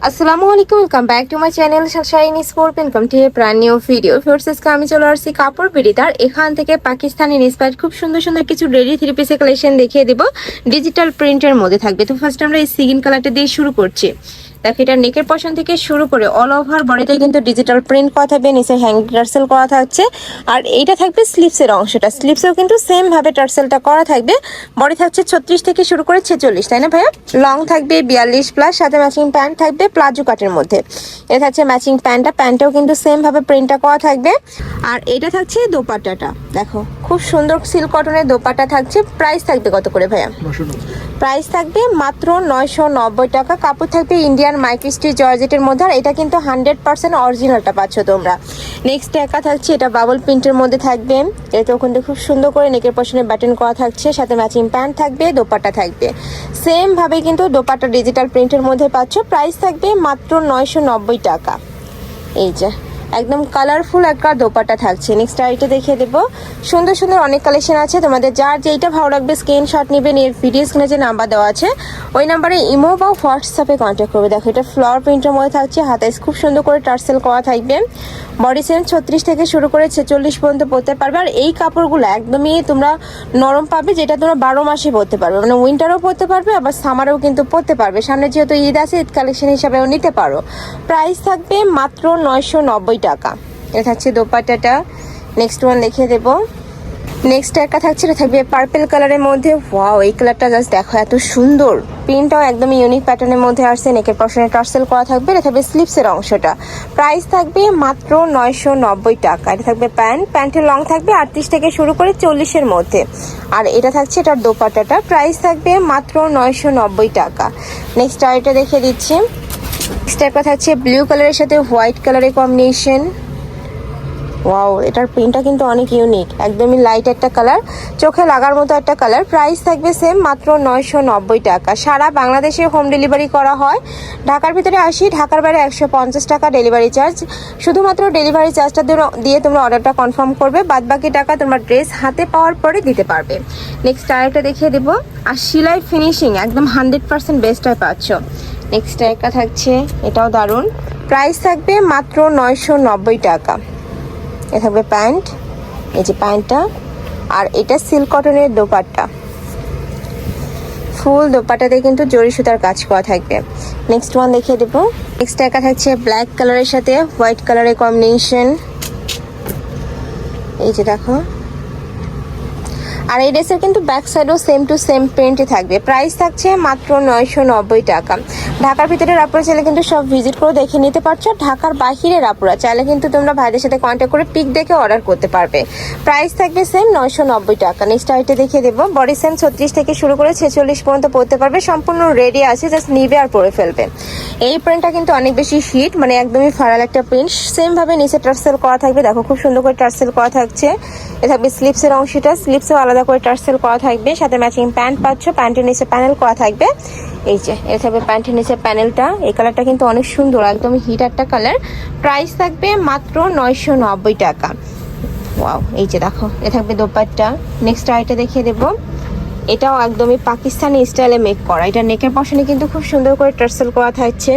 আসসালামু আলাইকুম, welcome back to my channel Shiny Sport. Welcome to a brand new video. ফোর্সেসকে আমি চলে আসছি কাপড় বিড়িদার। এখান থেকে পাকিস্তানি ইন্সপায়ার্ড খুব সুন্দর সুন্দর কিছু রেডি থ্রি পিসের কালেকশন দেখিয়ে দেবো, ডিজিটাল প্রিন্টের মধ্যে থাকবে। তো ফার্স্ট আমরা এই সিগিন কালারটা দিয়ে শুরু করছি। দেখো এটা নেকের পশন থেকে শুরু করে অল ওভার বডিতে কিন্তু ডিজিটাল প্রিন্ট করা থাকবে, নিচে হ্যাঙ্গ টার্সেল করা থাকছে। আর এইটা থাকবে স্লিভসের অংশটা, স্লিভসেও কিন্তু সেম ভাবে টার্সেলটা করা থাকবে। বডি থাকছে 36 থেকে শুরু করে 46, তাই না ভাইয়া? লং থাকবে 42 প্লাস, সাথে ম্যাচিং প্যান্ট থাকবে প্লাজো কাটের মধ্যে। এটা থাকছে ম্যাচিং প্যান্টটা, প্যান্টেও কিন্তু সেম ভাবে প্রিন্টটা করা থাকবে। আর এটা থাকছে দোপাট্টাটা, দেখো খুব সুন্দর সিল্ক কটনের দোপাট্টা থাকছে। প্রাইস থাকবে কত করে ভাইয়া? প্রাইস থাকবে মাত্র 990 টাকা। কাপড় থাকবে ইন্ডিয়ান মাইক্রোস্টিচ জর্জেটের মধ্যে, আর এটা কিন্তু 100% অরিজিনালটা পাচ্ছ তোমরা। নেক্সট একা থাকছে, এটা বাবল প্রিন্টের মধ্যে থাকবে। এটা ওখানে খুব সুন্দর করে নেকের পশনে বাটন করা থাকছে, সাথে ম্যাচিং প্যান্ট থাকবে, দোপাট্টা থাকবে সেম ভাবে কিন্তু দোপাট্টা ডিজিটাল প্রিন্টের মধ্যে পাচ্ছ। প্রাইস থাকবে মাত্র 990 টাকা। এই যে একদম কালারফুল একটা দোপাট্টা থাকছে। নেক্সট আইটা দেখিয়ে দেবো, সুন্দর সুন্দর অনেক কালেকশন আছে। তোমাদের যার যেইটা ভালো লাগবে স্ক্রিনশট নেবেন, এর ভিডিও স্ক্রিনে যে নাম্বার দেওয়া আছে ওই নাম্বারে ইমো বা হোয়াটসঅ্যাপে কন্ট্যাক্ট করবে। দেখো এটা ফ্লাওয়ার প্রিন্টের মধ্যে থাকছে, হাতে খুব সুন্দর করে টার্সেল করা থাকবে। বডি সেম 36 থেকে শুরু করে 46 পর্যন্ত পরতে পারবে। আর এই কাপড়গুলো একদমই তোমরা নরম পাবে, যেটা তোমরা 12 মাসে পরতে পারবে, মানে উইন্টারও পরতে পারবে আবার সামারেও কিন্তু পরতে পারবে। সামনে যেহেতু ঈদ আছে, ঈদ কালেকশন হিসাবেও নিতে পারো। প্রাইস থাকবে মাত্র 990 টাকা। এটা থাকছে দোপাট্টাটা। নেক্সট ওয়ান দেখিয়ে দেবো। নেক্সট একটা থাকছে, এটা থাকবে পার্পল কালারের মধ্যে। ওয়াও, এই কালারটা জাস্ট দেখো এত সুন্দর। প্রিন্টটাও একদম ইউনিক প্যাটার্নের মধ্যে আসছে। নেকের পশনে টার্সেল করা থাকবে। এটা থাকবে স্লিভসের অংশটা। প্রাইস থাকবে মাত্র 990 টাকা। এটা থাকবে প্যান্টের লং থাকবে 38 থেকে শুরু করে 40-এর মধ্যে। আর এটা থাকছে এটার দোপাট্টাটা। প্রাইস থাকবে মাত্র 990 টাকা। নেক্সট আরেকটা দেখিয়ে দিচ্ছি। নেক্সট একটা থাকছে ব্লু কালারের সাথে হোয়াইট কালারের কম্বিনেশন। ওয়াও, এটার প্রিন্টটা কিন্তু অনেক ইউনিক, একদমই লাইট একটা কালার, চোখে লাগার মতো একটা কালার। প্রাইস থাকবে সেম মাত্র 990 টাকা। সারা বাংলাদেশে হোম ডেলিভারি করা হয়। ঢাকার ভিতরে 80, ঢাকার বাইরে 150 টাকা ডেলিভারি চার্জ। শুধুমাত্র ডেলিভারি চার্জটা দিয়ে তোমরা অর্ডারটা কনফার্ম করবে, বাদবাকি টাকা তোমরা ড্রেস হাতে পাওয়ার পরে দিতে পারবে। নেক্সট আরেকটা দেখিয়ে দেবো। আর সেলাই ফিনিশিং একদম 100% বেস্টটাই পাচ্ছ। নেক্সট একটা থাকছে, এটাও দারুণ। প্রাইস থাকবে মাত্র 990 টাকা। এ থাকবে প্যান্ট, এই যে প্যান্টটা। আর এটা সিল্ক কটনের দোপাট্টা, ফুল দোপাট্টাতে কিন্তু জরি সুতার কাজ করা থাকবে। নেক্সট ওয়ান দেখিয়ে দেবো। নেক্সট একা থাকছে ব্ল্যাক কালারের সাথে হোয়াইট কালারের কম্বিনেশন। এই যে দেখো, আর এই ড্রেসের কিন্তু ব্যাক সাইডও সেম টু সেম প্রিন্টে থাকবে। প্রাইস থাকছে মাত্র 990 টাকা। ঢাকার ভিতরের আপুরা চাইলে কিন্তু সব ভিজিট করে দেখে নিতে পারছো। ঢাকার বাহিরের আপুরা চাইলে কিন্তু তোমরা ভাইদের সাথে কন্ট্যাক্ট করে পিক দেখে অর্ডার করতে পারবে। প্রাইস থাকবে সেম 990 টাকা। নেক্সট আইটে দেখিয়ে দেবো। বডি সেম 36 থেকে শুরু করে 46 পর্যন্ত পরতে পারবে, সম্পূর্ণ রেডি আছে, জাস্ট নিবে আর পরে ফেলবে। এই প্রিন্টটা কিন্তু অনেক বেশি হিট, মানে একদমই ফারাল একটা প্রিন্ট। সেম ভাবে নিচে টার্সেল করা থাকবে, দেখো খুব সুন্দর করে টার্সেল করা থাকছে। এ থাকবে স্লিভসের অংশটা, স্লিভসেও আলাদা করে টার্সেল করা থাকবে, সাথে ম্যাচিং প্যান্ট পাচ্ছ, প্যান্টের নিচে প্যানেল করা থাকবে। এই যে এটা থাকবে প্যান্টের নিচে প্যানেলটা। এই কালারটা কিন্তু অনেক সুন্দর, একদম হিট একটা কালার। প্রাইস থাকবে মাত্র 990 টাকা। ওয়াও, এই যে দেখো এ থাকবে দোপাট্টা। নেক্সট আইটা দেখিয়ে দেবো। এটাও একদমই পাকিস্তানি স্টাইলে মেক করা। এটা নেকের পশনে কিন্তু খুব সুন্দর করে টার্সেল করা থাকছে।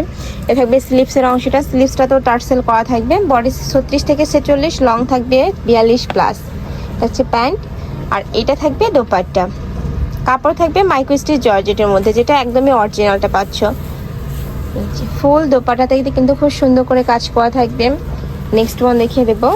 এ থাকবে স্লিভসের অংশটা, স্লিভসটাতেও টার্সেল করা থাকবে। বডি 36 থেকে 46, লং থাকবে 42 প্লাস। হচ্ছে প্যান্ট, আর এটা থাকবে দোপাট্টা। কাপড় থাকবে মাইক্রোস্টিচ জর্জেটের মধ্যে, যেটা একদমই অরিজিনালটা পাচ্ছ। ফুল দোপাট্টাতে কিন্তু খুব সুন্দর করে কাজ করা থাকবে। নেক্সট ওয়ান দেখিয়ে দেবো।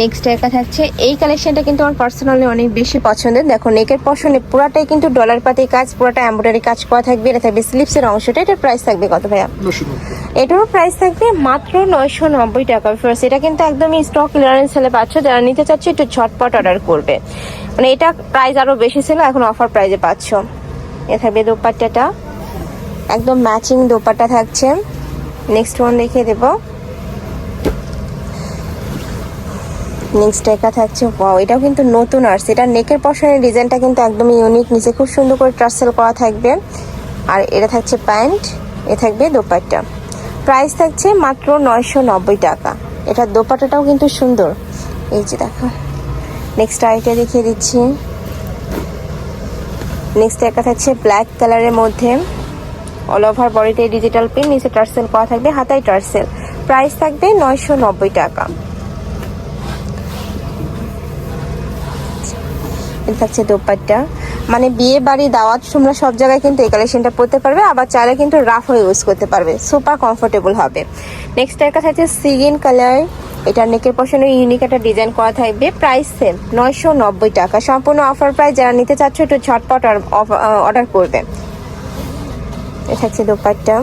নেক্সট একা থাকছে, এই কালেকশনটা কিন্তু আমার পার্সোনালি অনেক বেশি পছন্দের। দেখো নেকের পশনে পুরাটাই কিন্তু ডলার পাতি কাজ, পুরাটা এমব্রয়ডারি কাজ করা থাকবে। এটা থাকবে স্লিভসের অংশটা। এটার প্রাইস থাকবে কত ভাইয়া? এটারও প্রাইস থাকবে মাত্র 990 টাকা। ফার্স্ট এটা কিন্তু একদমই স্টক ক্লিয়ারেন্স সেলে পাচ্ছ, যারা নিতে চাচ্ছে একটু ঝটপট অর্ডার করবে। মানে এটা প্রাইস আরো বেশি ছিল, এখন অফার প্রাইসে পাচ্ছ। এ থাকবে দোপাট্টাটা, একদম ম্যাচিং দোপাট্টা থাকছে। নেক্সট ওয়ান দেখিয়ে দেবো। নেক্সট একা থাকছে, ওয়াও এটাও কিন্তু নতুন আসছে। এটা নেকের পশনের ডিজাইনটা কিন্তু একদমই ইউনিক, নিচে খুব সুন্দর করে টার্সেল করা থাকবে। আর এটা থাকছে প্যান্ট, এ থাকবে দোপাট্টা। প্রাইস থাকছে মাত্র 990 টাকা। এটার দোপাট্টাটাও কিন্তু সুন্দর, এই যে দেখো। নেক্সট আইটা দেখিয়ে দিচ্ছি। নেক্সট একটা থাকছে ব্ল্যাক কালারের মধ্যে, অল ওভার বডিতে ডিজিটাল প্রিন্ট, নিচে টার্সেল করা থাকবে, হাতায় টার্সেল। প্রাইস থাকবে 990 টাকা। এটা থাকছে দোপাট্টা, মানে বিয়ে বাড়ি দাওয়াত তোমরা সব জায়গায় কিন্তু এই কালেকশনটা পরতে পারবে, আবার চাইলে কিন্তু রাফ হয়ে ইউজ করতে পারবে, সুপার কমফোর্টেবল হবে। নেক্সট একটা থাকছে সিগিন কালার, এটা নেকের পশনে ইউনিক একটা ডিজাইন করা থাকবে, প্রাইস সেম 990 টাকা, সম্পূর্ণ অফার প্রাইস। যারা নিতে চাচ্ছ একটু ঝটপট অর্ডার করবে। এটা থাকছে দোপাট্টা,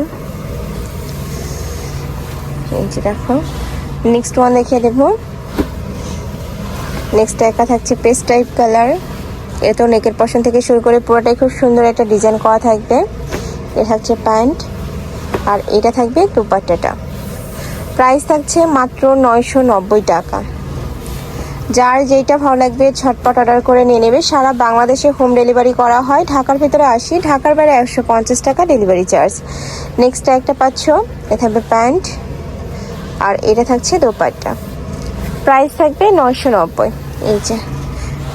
এই যে দেখো। নেক্সট ওয়ান দেখিয়ে দেবো। নেক্সট একটা থাকছে পেস্ট টাইপ কালার, এটা তো নেকের পশন থেকে শুরু করে পুরোটাই খুব সুন্দর একটা ডিজাইন করা থাকবে। এটা থাকছে প্যান্ট, আর এটা থাকবে দোপাট্টাটা। প্রাইস থাকছে মাত্র 990 টাকা। যার যেটা ভালো লাগবে ঝটপট অর্ডার করে নিয়ে নেবে। সারা বাংলাদেশে হোম ডেলিভারি করা হয়, ঢাকার ভিতরে 80, ঢাকার বাইরে 150 টাকা ডেলিভারি চার্জ। নেক্সট একটা পাচ্ছ, এটা থাকবে প্যান্ট, আর এটা থাকছে দোপাট্টা। প্রাইস থাকবে 990। এই যে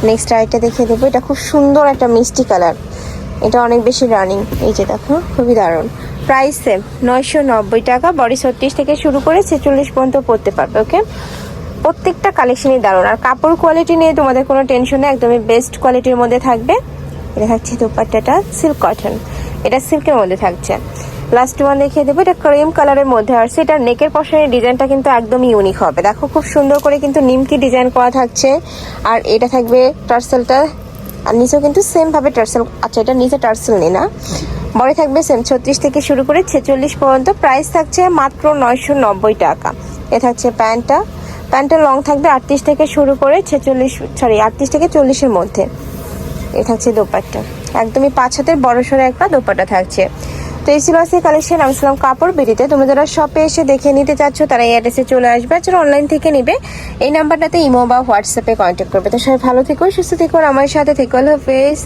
নেক্সট আরেকটা দেখিয়ে দেবো, এটা খুব সুন্দর একটা মিষ্টি কালার, এটা অনেক বেশি রানিং, এই যে দেখো খুবই দারুণ। প্রাইস সেম 990 টাকা। বডি 36 থেকে শুরু করে 46 পর্যন্ত পড়তে পারবে। ওকে, প্রত্যেকটা কালেকশনই দারুণ, আর কাপড় কোয়ালিটি নিয়ে তোমাদের কোনো টেনশন নেই, একদমই বেস্ট কোয়ালিটির মধ্যে থাকবে। এটা থাকছে দোপাট্টাটা সিল্ক কটন, এটা সিল্কের মধ্যে থাকছে। লাস্ট ওয়ান দেখিয়ে দেবো, এটা ক্রিম কালারের মধ্যে আসছে। এটা নেকের পশনের ডিজাইনটা কিন্তু একদমই ইউনিক হবে, দেখো খুব সুন্দর করে কিন্তু নিমকি ডিজাইন করা থাকছে। আর এটা থাকবে টার্সেলটা, আর নিচেও কিন্তু সেম ভাবে টার্সেল। আচ্ছা, এটা নিচে টার্সেল নেই না, বডি থাকবে সেম 36 থেকে শুরু করে 46 পর্যন্ত। প্রাইস থাকছে মাত্র 990 টাকা। এ থাকছে প্যান্টটা, প্যান্টের লং থাকবে 38 থেকে শুরু করে 38 থেকে 40-এর মধ্যে। এ থাকছে দোপাট্টা, একদমই 5 হাতের বড়সড় একটা দোপাট্টা থাকছে। তো এই ছিল আজকে কালেকশন। আমি ছিলাম কাপড় বিড়িতে। তুমি যারা শপে এসে দেখে নিতে চাচ্ছ তারা এই অ্যাড্রেসে চলে আসবে, যারা অনলাইন থেকে নিবে এই নাম্বারটাতে ইমো বা হোয়াটসঅ্যাপে কন্ট্যাক্ট করবে। তো সবাই ভালো থেকো, সুস্থ থেকো, আর আমার সাথে থেকো। আল্লাহ হাফেজ।